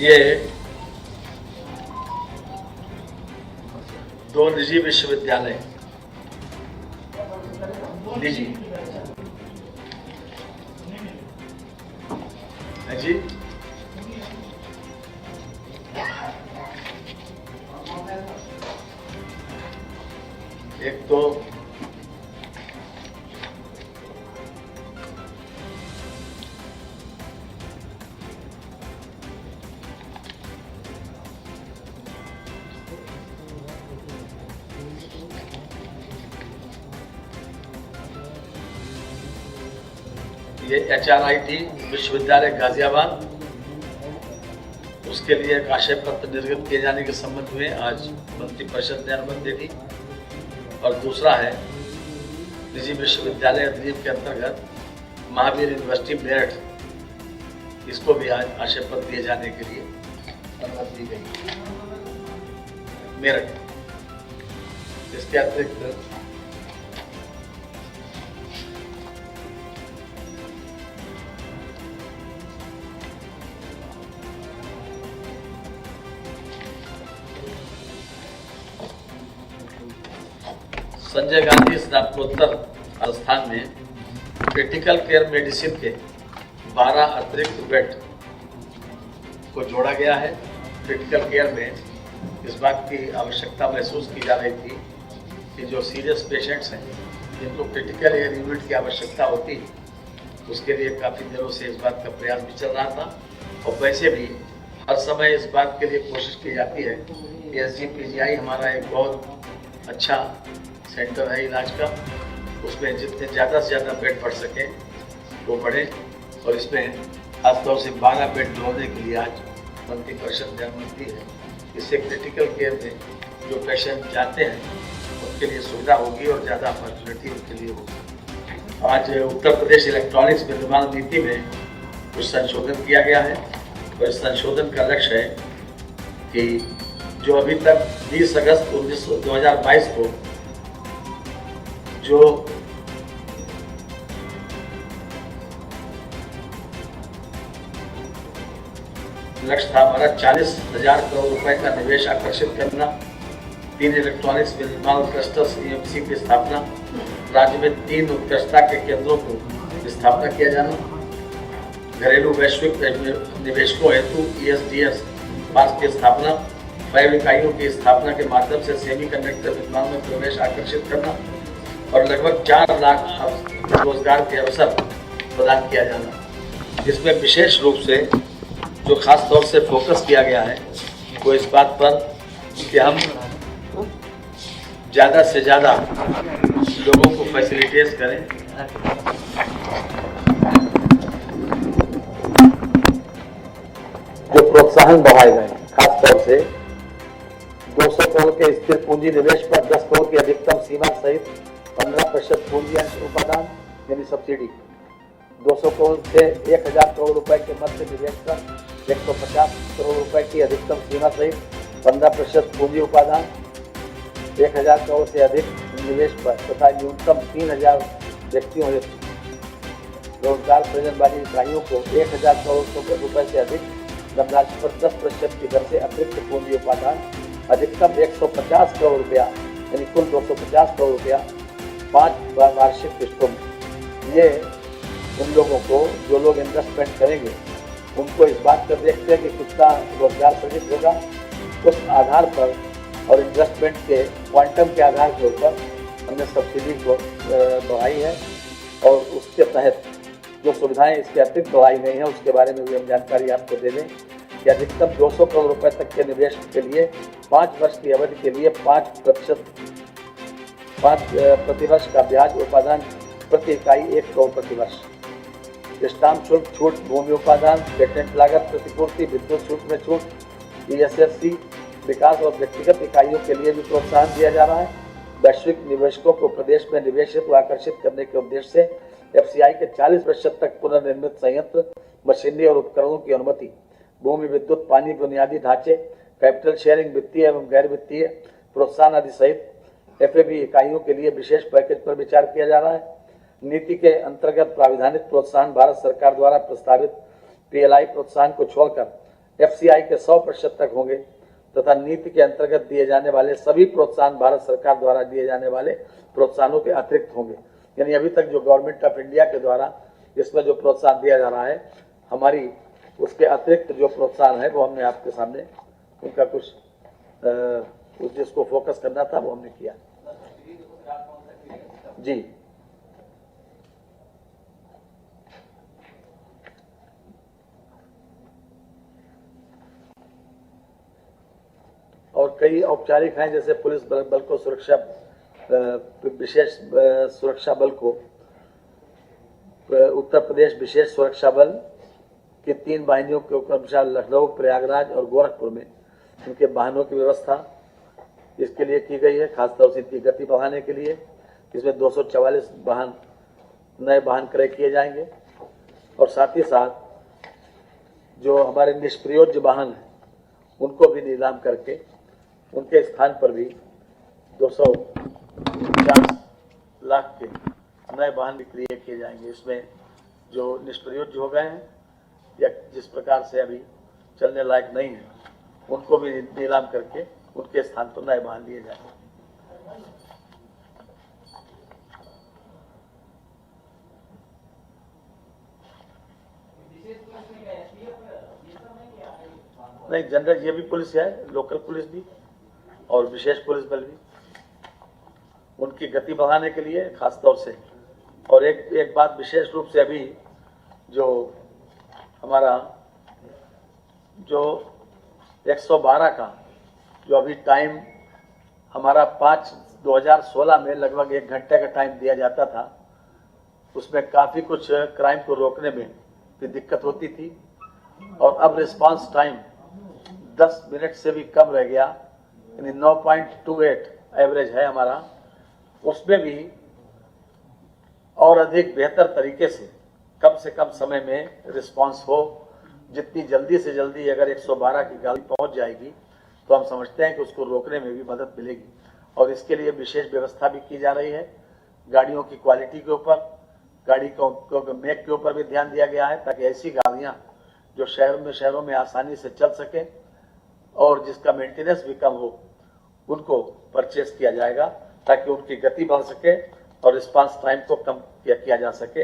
ये दो निजी विश्वविद्यालय निजी जी एक तो ये HRIT विश्वविद्यालय गाजियाबाद, उसके लिए एक आशय पत्र निर्गत किए जाने के संबंध में आज मंत्री परिषद ने अनुमति दी। और दूसरा है निजी विश्वविद्यालय अधिनियम के अंतर्गत महावीर यूनिवर्सिटी मेरठ, इसको भी आज आशय पत्र दिए जाने के लिए अनुमति दी गई। मेरठ, इसके अतिरिक्त संजय गांधी स्नातकोत्तर संस्थान में क्रिटिकल केयर मेडिसिन के 12 अतिरिक्त बेड को जोड़ा गया है। क्रिटिकल केयर में इस बात की आवश्यकता महसूस की जा रही थी कि जो सीरियस पेशेंट्स हैं जिनको क्रिटिकल केयर यूनिट की आवश्यकता होती है, उसके लिए काफ़ी दिनों से इस बात का प्रयास भी चल रहा था। और वैसे भी हर समय इस बात के लिए कोशिश की जाती है कि SGPGI हमारा एक बहुत अच्छा सेंटर है इलाज का, उसमें जितने ज़्यादा से ज़्यादा बेड बढ़ सके वो बढ़े। और इसमें खासतौर से 12 बेड जोड़ने के लिए आज मंत्री परिषद ने अनुमति दी है। इससे क्रिटिकल केयर में जो पेशेंट जाते हैं उनके लिए सुविधा होगी और ज़्यादा अपॉर्चुनिटी उनके लिए होगी। आज उत्तर प्रदेश इलेक्ट्रॉनिक्स विनिर्माण नीति में कुछ संशोधन किया गया है और इस संशोधन का लक्ष्य है कि जो अभी तक 20 अगस्त 2022 को जो लक्ष्य था हमारा 40,000 करोड़ रुपए का निवेश आकर्षित करना, 3 इलेक्ट्रॉनिक्स विनिर्माण क्लस्टर्स EMC की स्थापना, राज्य में 3 उत्कृष्टता के केंद्रों को स्थापना किया जाना, घरेलू वैश्विक निवेशकों हेतु ESDS पार्क की स्थापना, 5 इकाइयों की स्थापना के माध्यम से सेमीकंडक्टर विनिर्माण में प्रवेश आकर्षित करना और लगभग 4 लाख रोजगार के अवसर प्रदान किया जाना। इसमें विशेष रूप से जो खास तौर से फोकस किया गया है वो इस बात पर कि हम ज़्यादा से ज़्यादा लोगों को फैसिलिटेट करें। जो प्रोत्साहन बढ़ाए गए खास तौर से 200 करोड़ के स्थिर पूंजी निवेश पर 10 करोड़ की अधिकतम सीमा सहित 15% पूंजी अंश उपादान यानी सब्सिडी, 200 करोड़ से 1000 करोड़ रुपए के मध्य निवेश पर 150 करोड़ रुपए की अधिकतम सीमा सहित 15% पूंजी उपादान, 1000 करोड़ से अधिक निवेश पर तथा न्यूनतम 3000 व्यक्तियों हेतु रोजगार सृजन वाली इकाइयों को 1000 करोड़ रुपए से अधिक धनराशि पर 10% की दर से अतिरिक्त पूंजी उपादान, अधिकतम 150 करोड़ रुपया यानी कुल 250 करोड़ रुपया 5 वार्षिक किस्तों में। ये उन लोगों को जो लोग इन्वेस्टमेंट करेंगे उनको इस बात पर देखते हैं कि कितना रोजगार सृजित होगा, उस आधार पर और इन्वेस्टमेंट के क्वांटम के आधार के ऊपर हमने सब्सिडी को बढ़ाई है। और उसके तहत जो सुविधाएं इसके अतिरिक्त बढ़ाई गई हैं उसके बारे में भी हम जानकारी आपको दे दें कि अधिकतम 200 करोड़ रुपए तक के निवेश के लिए 5 वर्ष की अवधि के लिए 5 प्रतिवर्ष का ब्याज उपादान प्रति इकाई 1 करोड़ प्रतिवर्ष, स्टाम्प शुल्क छूट, भूमि उपादान, पेटेंट लागत प्रतिपूर्ति, विद्युत शुल्क में छूट, ESFC विकास और व्यक्तिगत इकाइयों के लिए भी प्रोत्साहन दिया जा रहा है। वैश्विक निवेशकों को प्रदेश में निवेश हेतु आकर्षित करने के उद्देश्य से FCI के 40% तक पुनर्निर्मित संयंत्र, मशीनरी और उपकरणों की अनुमति, भूमि, विद्युत, पानी, बुनियादी ढांचे, कैपिटल शेयरिंग, वित्तीय एवं गैर वित्तीय प्रोत्साहन आदि सहित एफएबी इकाइयों के लिए विशेष पैकेज पर विचार किया जा रहा है। नीति के अंतर्गत प्राविधानिक प्रोत्साहन भारत सरकार द्वारा प्रस्तावित पीएलआई प्रोत्साहन को छोड़कर एफसीआई के 100% तक होंगे तथा नीति के अंतर्गत दिए जाने वाले सभी प्रोत्साहन भारत सरकार द्वारा दिए जाने वाले प्रोत्साहनों के अतिरिक्त होंगे। यानी अभी तक जो गवर्नमेंट ऑफ इंडिया के द्वारा इसमें जो प्रोत्साहन दिया जा रहा है, हमारी उसके अतिरिक्त जो प्रोत्साहन है वो हमने आपके सामने उनका कुछ जिसको फोकस करना था वो हमने किया। जी, और कई औपचारिक हैं, जैसे पुलिस बल को सुरक्षा विशेष सुरक्षा बल को उत्तर प्रदेश विशेष सुरक्षा बल की 3 वाहिनियों के क्रमशः लखनऊ, प्रयागराज और गोरखपुर में उनके वाहनों की व्यवस्था इसके लिए की गई है, खासतौर से इनकी गति बढ़ाने के लिए। इसमें 244 वाहन नए वाहन क्रय किए जाएंगे और साथ ही साथ जो हमारे निष्प्रयोज्य वाहन हैं उनको भी नीलाम करके उनके स्थान पर भी 250 लाख के नए वाहन विक्रय किए जाएंगे। इसमें जो निष्प्रयोज्य हो गए हैं या जिस प्रकार से अभी चलने लायक नहीं है उनको भी नीलाम करके उनके स्थान पर नए वाहन लिए जाएंगे। नहीं, जनरल ये भी पुलिस है, लोकल पुलिस भी और विशेष पुलिस बल भी, उनकी गति बढ़ाने के लिए खासतौर से। और एक बात विशेष रूप से अभी जो हमारा जो 112 का जो अभी टाइम हमारा 5/2016 में लगभग 1 घंटे का टाइम दिया जाता था, उसमें काफ़ी कुछ क्राइम को रोकने में भी दिक्कत होती थी और अब रिस्पांस टाइम 10 मिनट से भी कम रह गया, यानी 9.28 एवरेज है हमारा। उसमें भी और अधिक बेहतर तरीके से कम समय में रिस्पांस हो। जितनी जल्दी से जल्दी अगर 112 की गाड़ी पहुंच जाएगी तो हम समझते हैं कि उसको रोकने में भी मदद मिलेगी और इसके लिए विशेष व्यवस्था भी की जा रही है। गाड़ियों की क्वालिटी के ऊपर, गाड़ी को मेक के ऊपर भी ध्यान दिया गया है ताकि ऐसी गाड़ियां जो शहरों में आसानी से चल सके और जिसका मेंटेनेंस भी कम हो उनको परचेस किया जाएगा ताकि उनकी गति बढ़ सके और रिस्पांस टाइम को कम किया जा सके।